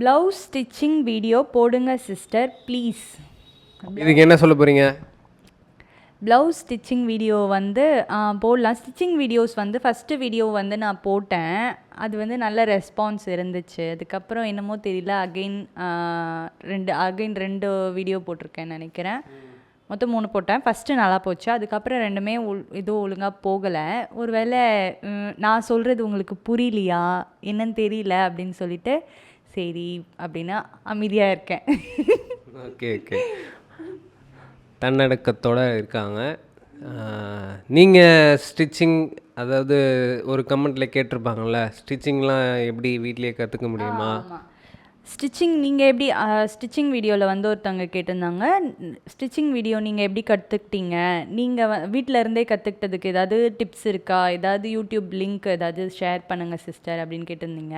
Blouse stitching video போடுங்க sister please. இதுக்கு என்ன சொல்ல போகிறீங்க? ப்ளவுஸ் ஸ்டிச்சிங் வீடியோ வந்து போடலாம். ஸ்டிச்சிங் வீடியோஸ் வந்து ஃபஸ்ட்டு வீடியோ வந்து நான் போட்டேன். அது வந்து நல்ல ரெஸ்பான்ஸ் இருந்துச்சு. அதுக்கப்புறம் என்னமோ தெரியல, அகைன் ரெண்டு வீடியோ போட்டிருக்கேன்னு நினைக்கிறேன். மொத்தம் 3 போட்டேன். ஃபஸ்ட்டு நல்லா போச்சு. அதுக்கப்புறம் ரெண்டுமே எதுவும் ஒழுங்காக போகலை. ஒரு வேளை நான் சொல்கிறது உங்களுக்கு புரியலையா என்னன்னு தெரியல அப்படின்னு சொல்லிட்டு சரி அப்படின்னு அமைதியாக இருக்கேன். ஓகே ஓகே, தன்னடக்கத்தோடு இருக்காங்க. நீங்கள் ஸ்டிச்சிங், அதாவது ஒரு கமெண்ட்டில் கேட்டிருப்பாங்கள்ல, ஸ்டிச்சிங்லாம் எப்படி வீட்லேயே கற்றுக்க முடியுமா? ஸ்டிச்சிங் நீங்கள் எப்படி ஸ்டிச்சிங் வீடியோவில் வந்து ஒருத்தவங்க கேட்டிருந்தாங்க, ஸ்டிச்சிங் வீடியோ நீங்கள் எப்படி கற்றுக்கிட்டீங்க, நீங்கள் வீட்டில் இருந்தே கற்றுக்கிட்டதுக்கு ஏதாவது டிப்ஸ் இருக்கா, ஏதாவது யூடியூப் லிங்க் ஏதாவது ஷேர் பண்ணுங்கள் சிஸ்டர் அப்படின்னு கேட்டிருந்தீங்க.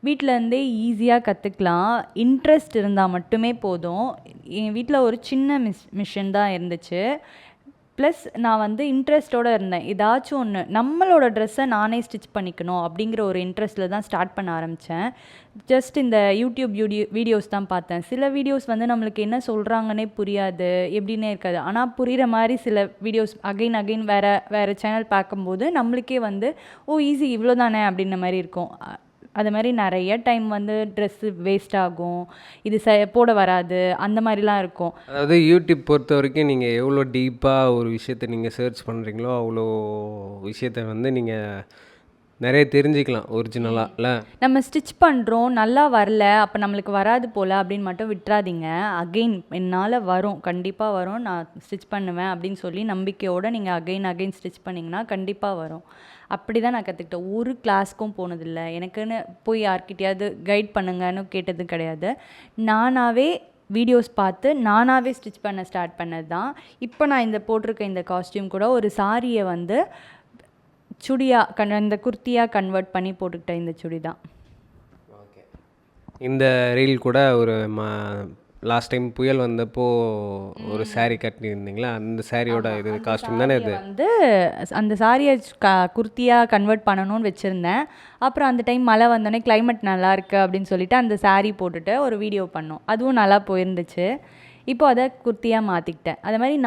வீட்டில் இருந்தே ஈஸியாக கற்றுக்கலாம். இன்ட்ரெஸ்ட் இருந்தால் மட்டுமே போதும். என் வீட்டில் ஒரு சின்ன மிஷின் தான் இருந்துச்சு. ப்ளஸ் நான் வந்து இன்ட்ரெஸ்ட்டோடு இருந்தேன். ஏதாச்சும் ஒன்று நம்மளோட ட்ரெஸ்ஸை நானே ஸ்டிச் பண்ணிக்கணும் அப்படிங்கிற ஒரு இன்ட்ரெஸ்ட்டில் தான் ஸ்டார்ட் பண்ண ஆரம்பித்தேன். ஜஸ்ட் இந்த யூடியூப் வீடியோஸ் தான் பார்த்தேன். சில வீடியோஸ் வந்து நம்மளுக்கு என்ன சொல்கிறாங்கன்னே புரியாது, எப்படின்னே இருக்காது. ஆனால் புரிகிற மாதிரி சில வீடியோஸ் அகைன் வேறு சேனல் பார்க்கும்போது நம்மளுக்கே வந்து ஓ ஈஸி இவ்வளோ தானே அப்படின்ன மாதிரி இருக்கும். அது மாதிரி நிறைய டைம் வந்து ட்ரெஸ்ஸு வேஸ்ட் ஆகும், இது போட வராது, அந்த மாதிரிலாம் இருக்கும். அதாவது யூடியூப் பொறுத்த வரைக்கும் நீங்கள் எவ்வளோ டீப்பாக ஒரு விஷயத்தை நீங்கள் சர்ச் பண்ணுறீங்களோ அவ்வளோ விஷயத்தை வந்து நீங்கள் நிறைய தெரிஞ்சுக்கலாம் ஒரிஜினலாக. இல்லை நம்ம ஸ்டிச் பண்ணுறோம் நல்லா வரல, அப்போ நம்மளுக்கு வராது போல் அப்படின்னு மட்டும் விட்டுறாதீங்க. அகெயின் என்னால் வரும், கண்டிப்பாக வரும், நான் ஸ்டிச் பண்ணுவேன் அப்படின்னு சொல்லி நம்பிக்கையோடு நீங்கள் அகெயின் ஸ்டிச் பண்ணிங்கன்னா கண்டிப்பாக வரும். அப்படி தான் நான் கற்றுக்கிட்டேன். ஒரு கிளாஸ்க்கும் போனதில்லை, எனக்குன்னு போய் யார்கிட்டையாவது கைட் பண்ணுங்கன்னு கேட்டது கிடையாது. நானாகவே வீடியோஸ் பார்த்து நானாகவே ஸ்டிச் பண்ண ஸ்டார்ட் பண்ணது தான். இப்போ நான் இந்த போட்டிருக்க இந்த காஸ்டியூம் கூட ஒரு சாரியை வந்து சுடியாக இந்த குர்த்தியாக கன்வெர்ட் பண்ணி போட்டுக்கிட்டேன். இந்த சுடி தான். ஓகே, இந்த ரீல் கூட ஒரு லாஸ்ட் டைம் புயல் வந்தப்போ ஒரு சாரீ கட்டியிருந்தீங்களா, அந்த சாரியோட இது காஸ்டியூம் தானே இது? வந்து அந்த சாரியை குர்த்தியாக கன்வெர்ட் பண்ணணும்னு வச்சுருந்தேன். அப்புறம் அந்த டைம் மழை வந்தோடனே கிளைமேட் நல்லா இருக்குது அப்படின்னு சொல்லிட்டு அந்த சாரீ போட்டுட்டு ஒரு வீடியோ பண்ணோம். அதுவும் நல்லா போயிருந்துச்சு. இப்போ அதை குர்த்தியாக மாற்றிக்கிட்டேன். அது மாதிரி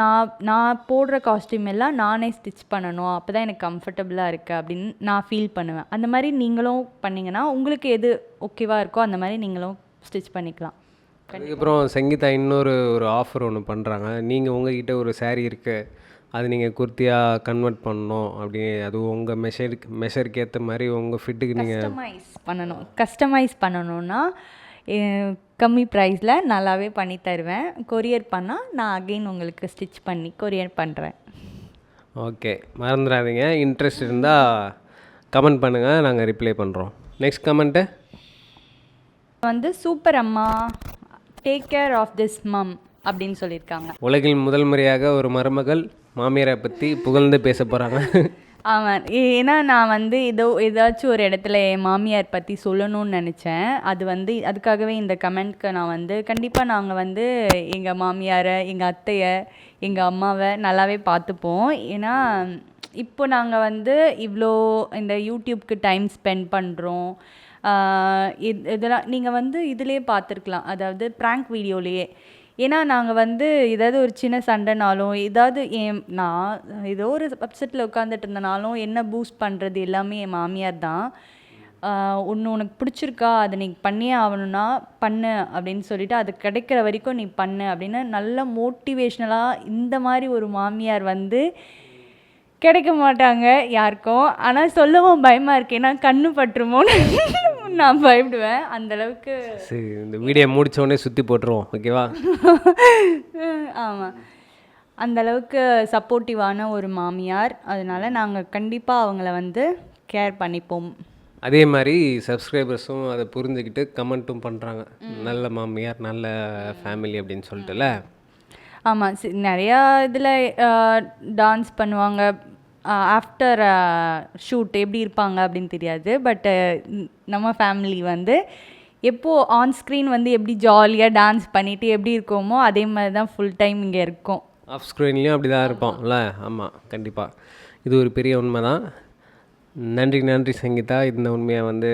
நான் போடுற காஸ்டியூம் எல்லாம் நானே ஸ்டிச் பண்ணணும், அப்போ தான் எனக்கு கம்ஃபர்டபுளாக இருக்குது அப்படின்னு நான் ஃபீல் பண்ணுவேன். அந்த மாதிரி நீங்களும் பண்ணிங்கன்னா உங்களுக்கு எது ஓகேவாக இருக்கோ அந்த மாதிரி நீங்களும் ஸ்டிச் பண்ணிக்கலாம். அதுக்கப்புறம் சங்கீதா இன்னொரு ஆஃபர் ஒன்று பண்ணுறாங்க. நீங்கள் உங்கள்கிட்ட ஒரு சாரீ இருக்குது, அது நீங்கள் குர்த்தியாக கன்வெர்ட் பண்ணணும் அப்படி, அது உங்கள் மெஷருக்கு ஏற்ற மாதிரி உங்கள் ஃபிட்டுக்கு நீங்கள் கஸ்டமைஸ் பண்ணணுன்னா கம்மி ப்ரைஸில் நல்லாவே பண்ணி தருவேன். கொரியர் பண்ணால் நான் அகெயின் உங்களுக்கு ஸ்டிச் பண்ணி கொரியர் பண்ணுறேன். ஓகே, மறந்துடாதீங்க. இன்ட்ரெஸ்ட் இருந்தால் கமெண்ட் பண்ணுங்கள், நாங்கள் ரிப்ளை பண்ணுறோம். நெக்ஸ்ட் கமெண்ட்டு வந்து சூப்பர் அம்மா, டேக் கேர் ஆஃப் திஸ் மம் அப்படின்னு சொல்லியிருக்காங்க. உலகில் முதல் முறையாக ஒரு மருமகள் மாமியாரை பற்றி புகழ்ந்து பேச போகிறாங்க. ஆமாம், ஏன்னா நான் வந்து ஏதாச்சும் ஒரு இடத்துல என் மாமியார் பற்றி சொல்லணும்னு நினச்சேன். அது வந்து அதுக்காகவே இந்த கமெண்ட்க்கு நான் வந்து கண்டிப்பாக நாங்கள் வந்து எங்கள் மாமியாரை, எங்கள் அத்தையை, எங்கள் அம்மாவை நல்லாவே பார்த்துப்போம். ஏன்னா இப்போ நாங்கள் வந்து இவ்வளோ இந்த யூடியூப்க்கு டைம் ஸ்பெண்ட் பண்ணுறோம். இதெல்லாம் நீங்கள் வந்து இதிலே பார்த்துருக்கலாம், அதாவது ப்ராங்க் வீடியோலேயே. ஏன்னா நாங்கள் வந்து ஏதாவது ஒரு சின்ன சண்டைனாலும் ஏதாவது நான் ஏதோ ஒரு அப்செட்டில் உட்காந்துட்டு இருந்தனாலும் என்ன பூஸ்ட் பண்ணுறது எல்லாமே என் மாமியார் தான். ஒன்று உனக்கு பிடிச்சிருக்கா, அதை நீ பண்ணியே ஆகணும்னா பண்ணு அப்படின்னு சொல்லிட்டு அது கிடைக்கிற வரைக்கும் நீ பண்ணு அப்படின்னு நல்ல மோட்டிவேஷ்னலாக. இந்த மாதிரி ஒரு மாமியார் வந்து கிடைக்க மாட்டாங்க யாருக்கும். ஆனால் சொல்லவும் பயமாக இருக்கு, ஏன்னா கண்ணு பட்டுருமோன்னு நான் பயப்படுவேன் அந்தளவுக்கு. சரி, இந்த வீடியோ முடித்தோடனே சுற்றி போட்டுருவோம், ஓகேவா? ஆமாம், அந்தளவுக்கு சப்போர்ட்டிவான ஒரு மாமியார். அதனால் நாங்கள் கண்டிப்பாக அவங்கள வந்து கேர் பண்ணிப்போம். அதே மாதிரி சப்ஸ்கிரைபர்ஸும் அதை புரிஞ்சுக்கிட்டு கமெண்ட்டும் பண்ணுறாங்க, நல்ல மாமியார், நல்ல ஃபேமிலி அப்படின்னு சொல்லிட்டுல. ஆமாம், நிறையா இதில் டான்ஸ் பண்ணுவாங்க. ஆஃப்டர் ஷூட் எப்படி இருப்பாங்க அப்படின்னு தெரியாது. பட்டு நம்ம ஃபேமிலி வந்து எப்போது ஆன் ஸ்க்ரீன் வந்து எப்படி ஜாலியாக டான்ஸ் பண்ணிவிட்டு எப்படி இருக்கோமோ அதே மாதிரி தான் ஃபுல் டைம் இங்கே இருக்கும். ஆஃப் ஸ்க்ரீன்லேயும் அப்படி தான் இருப்போம்ல. ஆமாம், கண்டிப்பாக இது ஒரு பெரிய உண்மை தான். நன்றி சங்கீதா, இந்த உண்மையை வந்து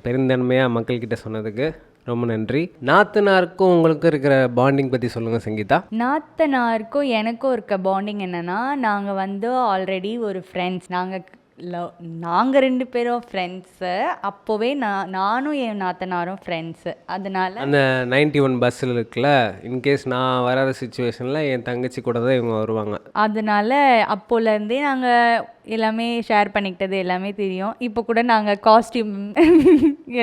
பெருந்தன்மையாக மக்கள்கிட்ட சொன்னதுக்கு ரொம்ப நன்றி. நாத்தனாருக்கும் உங்களுக்கும் இருக்கிற பாண்டிங் பற்றி சொல்லுங்கள் சங்கீதா. நாத்தனாருக்கும் எனக்கும் இருக்க பாண்டிங் என்னன்னா, நாங்கள் வந்து ஆல்ரெடி ஒரு ஃப்ரெண்ட்ஸ். நாங்கள் 2 பேரும் ஃப்ரெண்ட்ஸு. அப்போவே நானும் என் நாத்தனாரும் ஃப்ரெண்ட்ஸு. அதனால அந்த 91 பஸ்ஸில் இருக்குல்ல, இன்கேஸ் நான் வராத சுச்சுவேஷனில் என் தங்கச்சி கூட தான் இவங்க வருவாங்க. அதனால அப்போலேருந்தே நாங்கள் எல்லாமே ஷேர் பண்ணிக்கிட்டது எல்லாமே தெரியும். இப்போ கூட நாங்கள் காஸ்டியூம்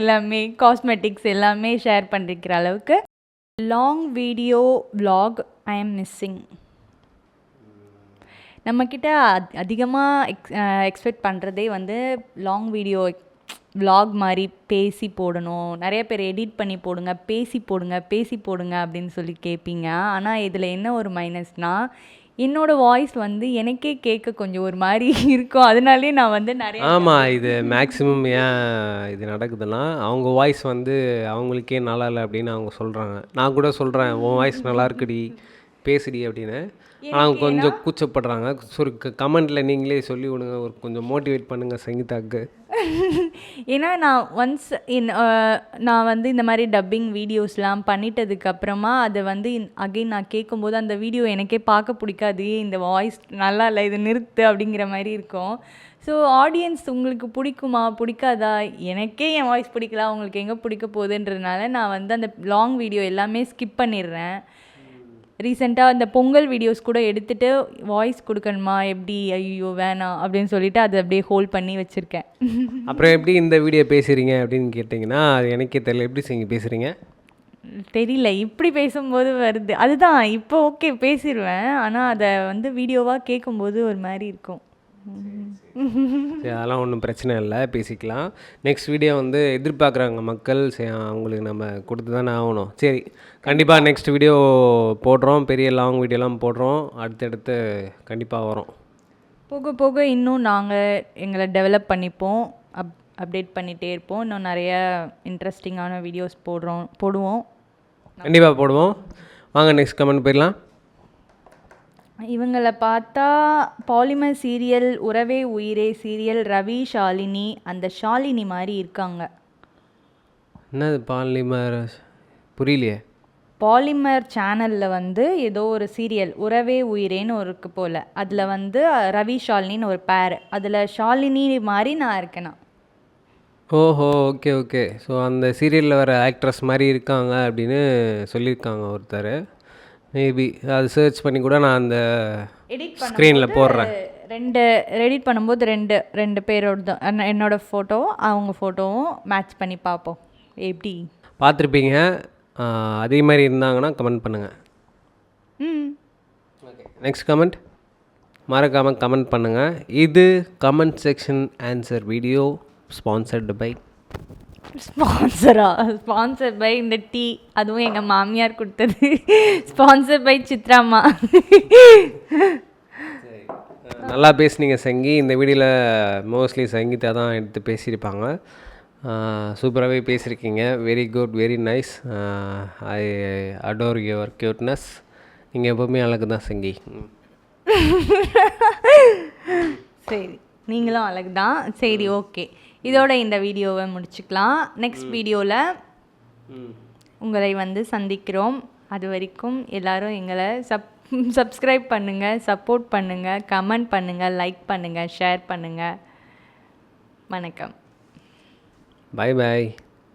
எல்லாமே காஸ்மெட்டிக்ஸ் எல்லாமே ஷேர் பண்ணிக்கிற அளவுக்கு. Long video vlog I am missing. நம்மக்கிட்ட அதிகமாக எக்ஸ்பெக்ட் பண்ணுறதே வந்து லாங் வீடியோ vlog மாதிரி பேசி போடணும். நிறைய பேர் எடிட் பண்ணி போடுங்க, பேசி போடுங்க அப்படின்னு சொல்லி கேட்பீங்க. ஆனால் இதில் என்ன ஒரு மைனஸ்னால், என்னோடய வாய்ஸ் வந்து எனக்கே கேட்க கொஞ்சம் ஒரு மாதிரி இருக்கும். அதனாலே நான் வந்து நிறைய ஆமாம், இது மேக்ஸிமம் ஏன் இது நடக்குதுன்னா, அவங்க வாய்ஸ் வந்து அவங்களுக்கே நல்லா இல்லை அப்படின்னு அவங்க சொல்கிறாங்க. நான் கூட சொல்கிறேன், உன் வாய்ஸ் நல்லா இருக்குடி, பேசுடி அப்படின்னு. அவங்க கொஞ்சம் கூச்சப்படுறாங்க. கமெண்ட்டில் நீங்களே சொல்லி விடுங்க, ஒரு கொஞ்சம் மோட்டிவேட் பண்ணுங்கள் சங்கீதாவுக்கு. ஏன்னா நான் வந்து இந்த மாதிரி டப்பிங் வீடியோஸ்லாம் பண்ணிட்டதுக்கப்புறமா அதை வந்து அகைன் நான் கேட்கும்போது அந்த வீடியோ எனக்கே பார்க்க பிடிக்காது. இந்த வாய்ஸ் நல்லா இல்லை, இது நிறுத்து அப்படிங்கிற மாதிரி இருக்கும். ஸோ ஆடியன்ஸ் உங்களுக்கு பிடிக்குமா பிடிக்காதா? எனக்கே என் வாய்ஸ் பிடிக்கல, அவங்களுக்கு எங்கே பிடிக்க போகுதுன்றதுனால நான் வந்து அந்த லாங் வீடியோ எல்லாமே ஸ்கிப் பண்ணிடுறேன். ரீசெண்டாக அந்த பொங்கல் வீடியோஸ் கூட எடுத்துகிட்டு வாய்ஸ் கொடுக்கணுமா எப்படி, ஐயோ வேணாம் அப்படின்னு சொல்லிட்டு அதை அப்படியே ஹோல்ட் பண்ணி வச்சுருக்கேன். அப்புறம் எப்படி இந்த வீடியோ பேசுகிறீங்க அப்படின்னு கேட்டிங்கன்னா, அது எனக்கே தெரியல. எப்படி சங்கி பேசுகிறீங்க தெரியல, இப்படி பேசும்போது வருது. அதுதான் இப்போ ஓகே பேசிடுவேன். ஆனால் அதை வந்து வீடியோவாக கேட்கும்போது ஒரு மாதிரி இருக்கும். சரி, அதெல்லாம் ஒன்றும் பிரச்சனை இல்லை, பேசிக்கலாம். நெக்ஸ்ட் வீடியோ வந்து எதிர்பார்க்குறாங்க மக்கள். சரி, அவங்களுக்கு நம்ம கொடுத்து தானே ஆகணும். சரி, கண்டிப்பாக நெக்ஸ்ட் வீடியோ போடுறோம், பெரிய லாங் வீடியோலாம் போடுறோம். அடுத்தடுத்து கண்டிப்பாக வரும். போக போக இன்னும் நாங்கள் எங்களை டெவலப் பண்ணிப்போம், அப்டேட் பண்ணிகிட்டே இருப்போம். இன்னும் நிறைய இன்ட்ரெஸ்டிங்கான வீடியோஸ் போடுவோம். கண்டிப்பாக போடுவோம். வாங்க நெக்ஸ்ட் கமெண்ட் போயிடலாம். இவங்களை பார்த்தா பாலிமர் சீரியல், உறவே உயிரே சீரியல் ரவி ஷாலினி, அந்த ஷாலினி மாதிரி இருக்காங்க. என்னது பாலிமர்? புரியலையே. பாலிமர் சேனலில் வந்து ஏதோ ஒரு சீரியல் உறவே உயிரேன்னு ஒரு இருக்கு போல். அதில் வந்து ரவி ஷாலினின்னு ஒரு பேர். அதில் ஷாலினி மாதிரி நான் இருக்கேனா. ஓஹோ, ஓகே ஓகே. ஸோ அந்த சீரியலில் வர ஆக்ட்ரஸ் மாதிரி இருக்காங்க அப்படின்னு சொல்லியிருக்காங்க ஒருத்தர். மேபி அது சர்ச் பண்ணி கூட நான் அந்த ஸ்க்ரீனில் போடுறேன். எடிட் பண்ணும்போது ரெண்டு பேரோட என்னோட ஃபோட்டோவும் அவங்க ஃபோட்டோவும் மேட்ச் பண்ணி பார்ப்போம் எப்படி பார்த்துருப்பீங்க. அதே மாதிரி இருந்தாங்கன்னா கமெண்ட் பண்ணுங்கள். ஓகே, நெக்ஸ்ட் கமெண்ட் மறக்காமல் கமெண்ட் பண்ணுங்கள். இது comment section answer video sponsored by sponsor by இந்த டீ, அதுவும் எங்கள் மாமியார் கொடுத்தது. ஸ்பான்சர் பை சித்ராமா. நல்லா பேசுனீங்க சங்கி. இந்த வீடியோவில் மோஸ்ட்லி சங்கீதா தான் எடுத்து பேசியிருப்பாங்க. சூப்பராகவே பேசியிருக்கீங்க. Very good, very nice. I adore your cuteness. நீங்கள் எப்போவுமே அழகு தான் சங்கி. சரி, நீங்களும் அழகு தான். சரி, ஓகே, இதோட இந்த வீடியோவை முடிச்சுக்கலாம். நெக்ஸ்ட் வீடியோவில் உங்களை வந்து சந்திக்கிறோம். அது வரைக்கும் எல்லோரும் எங்களை சப்ஸ்கிரைப் பண்ணுங்கள், சப்போர்ட் பண்ணுங்கள், கமெண்ட் பண்ணுங்கள், லைக் பண்ணுங்கள், ஷேர் பண்ணுங்கள். வணக்கம். பாய் பாய்.